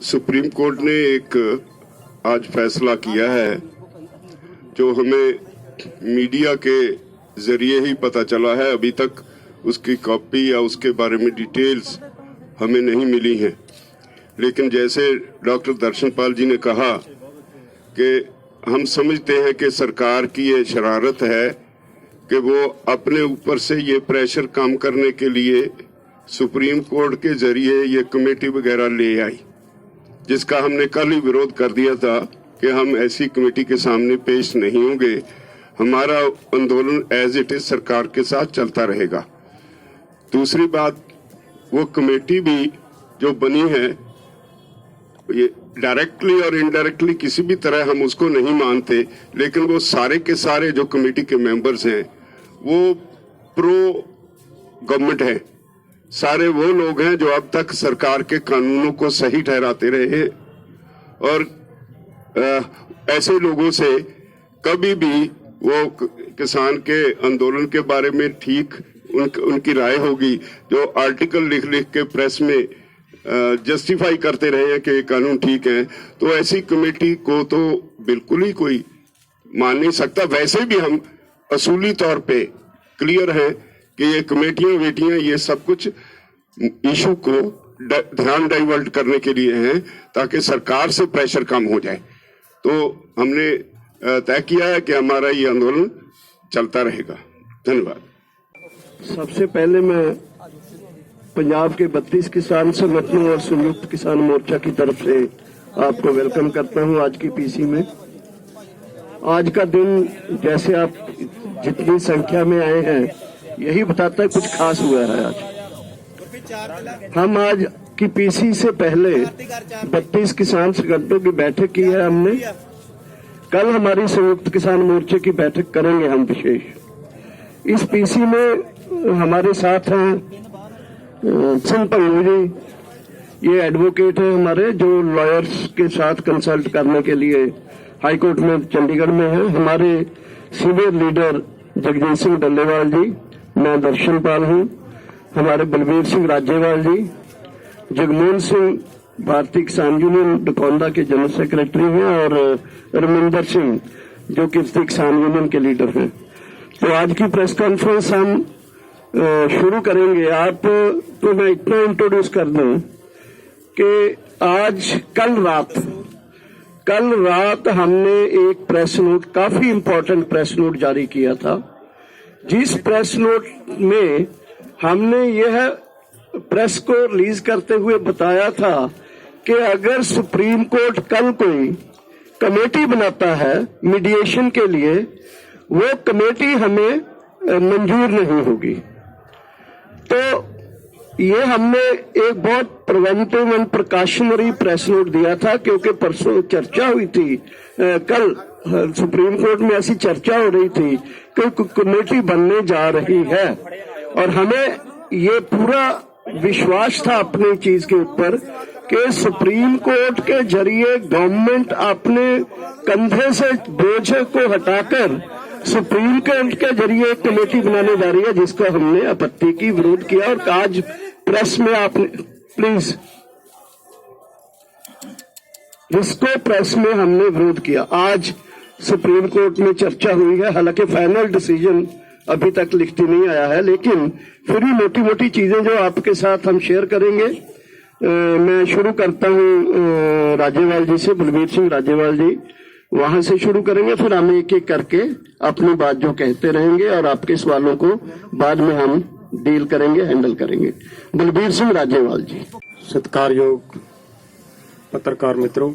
Supreme court ने एक आज फैसला किया है जो हमें मीडिया के जरिए ही पता चला है। अभी तक उसकी कॉपी या उसके बारे में डिटेल्स हमें नहीं मिली हैं, लेकिन जैसे डॉक्टर दर्शनपाल जी ने कहा कि हम समझते हैं कि सरकार की ये शरारत है कि वो अपने ऊपर से ये प्रेशर कम करने के लिए सुप्रीम कोर्ट के जरिए ये कमेटी वगैरह ले आई, जिसका हमने कल ही विरोध कर दिया था कि हम ऐसी कमेटी के सामने पेश नहीं होंगे। हमारा आंदोलन एज इट इज सरकार के साथ चलता रहेगा। दूसरी बात, वो कमेटी भी जो बनी है, ये डायरेक्टली और इनडायरेक्टली किसी भी तरह हम उसको नहीं मानते, लेकिन वो सारे के सारे जो कमेटी के मेंबर्स हैं वो प्रो गवर्नमेंट हैं। सारे वो लोग हैं जो अब तक सरकार के कानूनों को सही ठहराते रहे हैं और ऐसे लोगों से कभी भी वो किसान के आंदोलन के बारे में ठीक उनकी राय होगी जो आर्टिकल लिख लिख के प्रेस में जस्टिफाई करते रहे हैं कि ये कानून ठीक है, तो ऐसी कमेटी को तो बिल्कुल ही कोई मान नहीं सकता। वैसे भी हम असूली तौर पे क्लियर है कि ये कमेटियां वेटियां ये सब कुछ इशू को ध्यान डाइवर्ट करने के लिए हैं ताकि सरकार से प्रेशर कम हो जाए। तो हमने तय किया है कि हमारा ये आंदोलन चलता रहेगा। धन्यवाद। सबसे पहले मैं पंजाब के 32 किसान संगठनों और संयुक्त किसान मोर्चा की तरफ से आपको वेलकम करता हूं आज की पीसी में। आज का दिन जैसे आप जितनी संख्या में आए हैं यही बताता है कुछ खास हुआ है। आज हम आज की पीसी से पहले 32 किसान संगठनों की बैठक की है हमने। कल हमारी संयुक्त किसान मोर्चे की बैठक करेंगे हम विशेष। इस पीसी में हमारे साथ हैं सिंह पंगू जी, ये एडवोकेट है हमारे जो लॉयर्स के साथ कंसल्ट करने के लिए हाईकोर्ट में चंडीगढ़ में है। हमारे सीनियर लीडर जगजीत सिंह डल्लेवाल जी, मैं दर्शनपाल हूं, हमारे बलबीर सिंह राजेवाल जी, जगमोहन सिंह भारतीय किसान यूनियन डकौंदा के जनरल सेक्रेटरी हैं और रविंदर सिंह जो किश्ती किसान यूनियन के लीडर हैं। तो आज की प्रेस कॉन्फ्रेंस हम शुरू करेंगे। आप तो मैं इतना इंट्रोड्यूस कर दूं कि आज कल रात हमने एक प्रेस नोट, काफी इंपॉर्टेंट प्रेस नोट जारी किया था, जिस प्रेस नोट में हमने यह प्रेस को रिलीज करते हुए बताया था कि अगर सुप्रीम कोर्ट कल कोई कमेटी बनाता है मीडिएशन के लिए, वो कमेटी हमें मंजूर नहीं होगी। तो ये हमने एक बहुत preventive and precautionary press note दिया था, क्योंकि परसों चर्चा हुई थी, कल सुप्रीम कोर्ट में ऐसी चर्चा हो रही थी कि कमेटी बनने जा रही है और हमें ये पूरा विश्वास था अपनी चीज के ऊपर कि सुप्रीम कोर्ट के जरिए गवर्नमेंट अपने कंधे से बोझ को हटाकर सुप्रीम कोर्ट के जरिए एक कमेटी बनाने जा रही है, जिसको हमने आपत्ति की, विरोध किया। और आज प्रेस में आपने प्लीज, जिसको प्रेस में हमने विरोध किया, आज सुप्रीम कोर्ट में चर्चा हुई है। हालांकि फाइनल डिसीजन अभी तक लिखती नहीं आया है, लेकिन फिर भी मोटी मोटी चीजें जो आपके साथ हम शेयर करेंगे। मैं शुरू करता हूं राजेवाल जी से, बलबीर सिंह राजेवाल जी, वहां से शुरू करेंगे, फिर हम एक एक करके अपनी बात जो कहते रहेंगे और आपके सवालों को बाद में हम डील करेंगे, हैंडल करेंगे। बलबीर सिंह राजेवाल जी। सत्कारयोग पत्रकार मित्रों,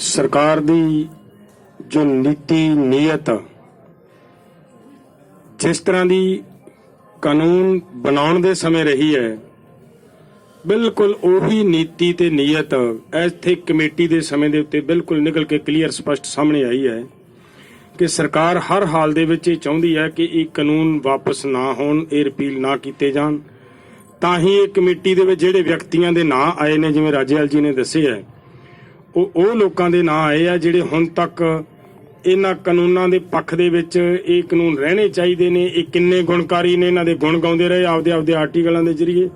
सरकार दी जो नीति नीयत जिस तरह दी कानून बनाने दे समय रही है, बिल्कुल ਉਹੀ नीति ते नीयत ਇੱਥੇ कमेटी ਦੇ ਸਮੇਂ ਦੇ ਉੱਤੇ ਬਿਲਕੁਲ ਨਿਕਲ ਕੇ ਕਲੀਅਰ ਸਪਸ਼ਟ ਸਾਹਮਣੇ ਆਈ ਹੈ ਕਿ ਸਰਕਾਰ ਹਰ ਹਾਲ ਦੇ ਵਿੱਚ ਇਹ ਚਾਹੁੰਦੀ ਹੈ ਕਿ ਇਹ ਕਾਨੂੰਨ ਵਾਪਸ ਨਾ ਹੋਣ, ਇਹ ਰਿਪੀਲ ਨਾ ਕੀਤੇ ਜਾਣ। ਤਾਂ ਹੀ ਇਹ ਕਮੇਟੀ ਦੇ ਵਿੱਚ ਜਿਹੜੇ ਵਿਅਕਤੀਆਂ ਦੇ ਨਾਂ ਆਏ ਨੇ, ਜਿਵੇਂ ਰਾਜੇਵਾਲ ਜੀ ਨੇ ਦੱਸਿਆ, ਉਹ ਲੋਕਾਂ ਦੇ ਨਾਂ ਆਏ ਆ ਜਿਹੜੇ ਹੁਣ ਤੱਕ ਇਹਨਾਂ ਕਾਨੂੰਨਾਂ ਦੇ ਪੱਖ ਦੇ ਵਿੱਚ ਇਹ ਕਾਨੂੰਨ ਰਹਿਣੇ ਚਾਹੀਦੇ ਨੇ। ਇਹ ਕਿੰਨੇ ਗੁਣਕਾਰੀ ਨੇ, ਇਹਨਾਂ ਦੇ ਗੁਣ ਗਾਉਂਦੇ ਰਹੇ ਆਪਦੇ ਆਰਟੀਕਲਾਂ ਦੇ ਜ਼ਰੀਏ।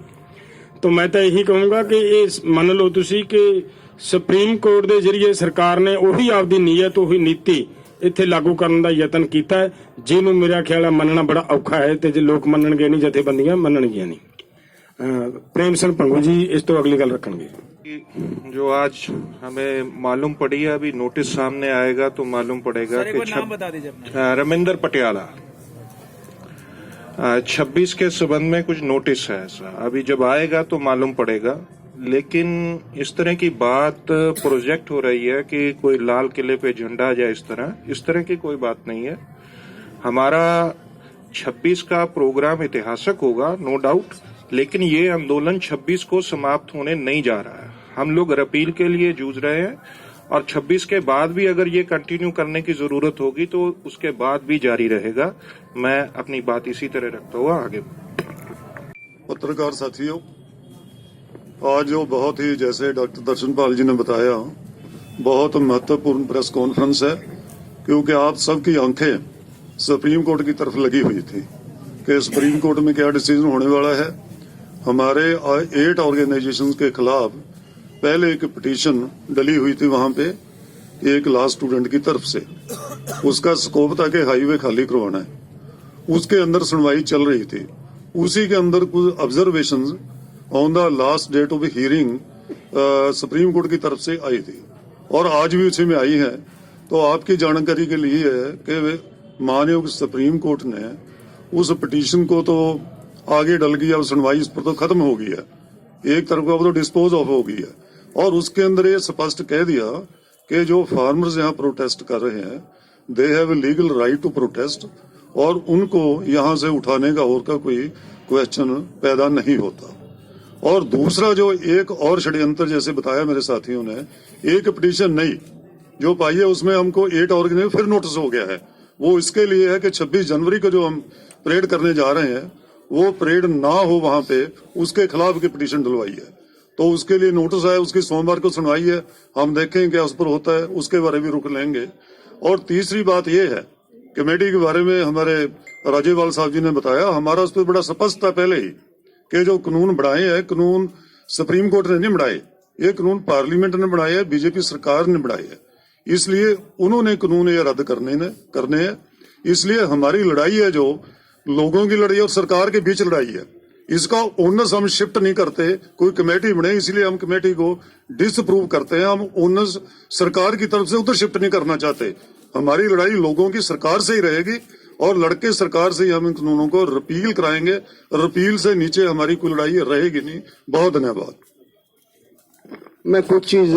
ਤਾਂ ਮੈਂ ਤਾਂ ਇਹੀ ਕਹੂੰਗਾ ਕਿ ਇਹ ਮੰਨ ਲਓ ਤੁਸੀਂ ਕਿ ਸੁਪਰੀਮ ਕੋਰਟ ਦੇ ਜ਼ਰੀਏ ਸਰਕਾਰ ਨੇ ਉਹੀ ਆਪਦੀ ਨੀਅਤ, ਉਹੀ ਨੀਤੀ ਇੱਥੇ ਲਾਗੂ ਕਰਨ ਦਾ ਯਤਨ ਕੀਤਾ ਹੈ, ਜਿਹਨੂੰ ਮੇਰਾ ਖਿਆਲ ਹੈ ਮੰਨਣਾ ਬੜਾ ਔਖਾ ਹੈ। ਤੇ ਜੇ ਲੋਕ ਮੰਨਣਗੇ ਨਹੀਂ, ਜਥੇਬੰਦੀਆਂ ਮੰਨਣਗੀਆਂ ਨਹੀਂ। प्रेम सिंह पंगू जी इस तो अगली गल रखेंगे। जो आज हमें मालूम पड़ी है, अभी नोटिस सामने आएगा तो मालूम पड़ेगा कि नाम बता दीजिए अपना। रविंदर पटियाला 26 के संबंध में कुछ नोटिस है ऐसा, अभी जब आएगा तो मालूम पड़ेगा। लेकिन इस तरह की बात प्रोजेक्ट हो रही है कि कोई लाल किले पे झंडा जाए, इस तरह की कोई बात नहीं है। हमारा 26 का प्रोग्राम ऐतिहासिक होगा, नो डाउट, लेकिन ये आंदोलन 26 को समाप्त होने नहीं जा रहा है। हम लोग रिपील के लिए जूझ रहे हैं और 26 के बाद भी अगर ये कंटिन्यू करने की जरूरत होगी तो उसके बाद भी जारी रहेगा। मैं अपनी बात इसी तरह रखता हुआ आगे। पत्रकार साथियों, आज जो बहुत ही, जैसे डॉक्टर दर्शनपाल जी ने बताया, बहुत महत्वपूर्ण प्रेस कॉन्फ्रेंस है, क्योंकि आप सबकी आंखें सुप्रीम कोर्ट की तरफ लगी हुई थी कि सुप्रीम कोर्ट में क्या डिसीजन होने वाला है। हमारे 8 ऑर्गेनाइजेशंस के खिलाफ पहले एक पिटीशन डली हुई थी वहां पे एक लॉ स्टूडेंट की तरफ से, उसका स्कोप था कि हाईवे खाली करवाना है। उसके अंदर सुनवाई चल रही थी, उसी के अंदर कुछ observations on the last date of hearing Supreme Court की तरफ से आई थी और आज भी उसी में आई है। तो आपकी जानकारी के लिए है कि माननीय सुप्रीम कोर्ट ने उस पिटीशन को तो आगे डल गया, सुनवाई इस पर तो खत्म हो गई है, एक तरफ का वो तो डिस्पोज ऑफ हो गई है। और उसके अंदर ये स्पष्ट कह दिया कि जो फार्मर्स यहाँ प्रोटेस्ट कर रहे हैं, they have legal right to protest, और उनको यहाँ से उठाने का और का कोई क्वेश्चन पैदा नहीं होता। और दूसरा जो एक और षड्यंत्र जैसे बताया मेरे साथियों ने, एक पिटीशन नहीं जो पाई है उसमें हमको 8 ऑर्गेनाइजेशन फिर नोटिस हो गया है। वो इसके लिए है कि 26 जनवरी को जो हम परेड करने जा रहे हैं वो परेड ना हो वहां पे, उसके खिलाफ की पिटीशन डलवाई है। तो उसके लिए नोटिस आया, उसकी सोमवार को सुनवाई है, हम देखेंगे क्या उस पर होता है, उसके बारे में रुक लेंगे। और तीसरी बात ये है, कमेटी के बारे में हमारे राजेवाल साहब जी ने बताया, हमारा उस पर बड़ा स्पष्ट था पहले ही कि जो कानून बढ़ाए हैं, कानून सुप्रीम कोर्ट ने नहीं बढ़ाए, ये कानून पार्लियामेंट ने बढ़ाए हैं, बीजेपी सरकार ने बढ़ाए हैं, इसलिए उन्होंने कानून ये रद्द करने हैं। इसलिए हमारी लड़ाई है जो लोगों की लड़ाई और सरकार के बीच लड़ाई है, इसका ओनर्स हम शिफ्ट नहीं करते। कोई कमेटी बने इसलिए हम कमेटी को डिसअप्रूव करते हैं, हम ओनर्स सरकार की तरफ से उधर शिफ्ट नहीं करना चाहते। हमारी लड़ाई लोगों की सरकार से ही रहेगी और लड़के सरकार से ही हम इन कानूनों को रिपील कराएंगे। रिपील से नीचे हमारी कोई लड़ाई रहेगी नहीं। बहुत धन्यवाद। मैं कुछ चीज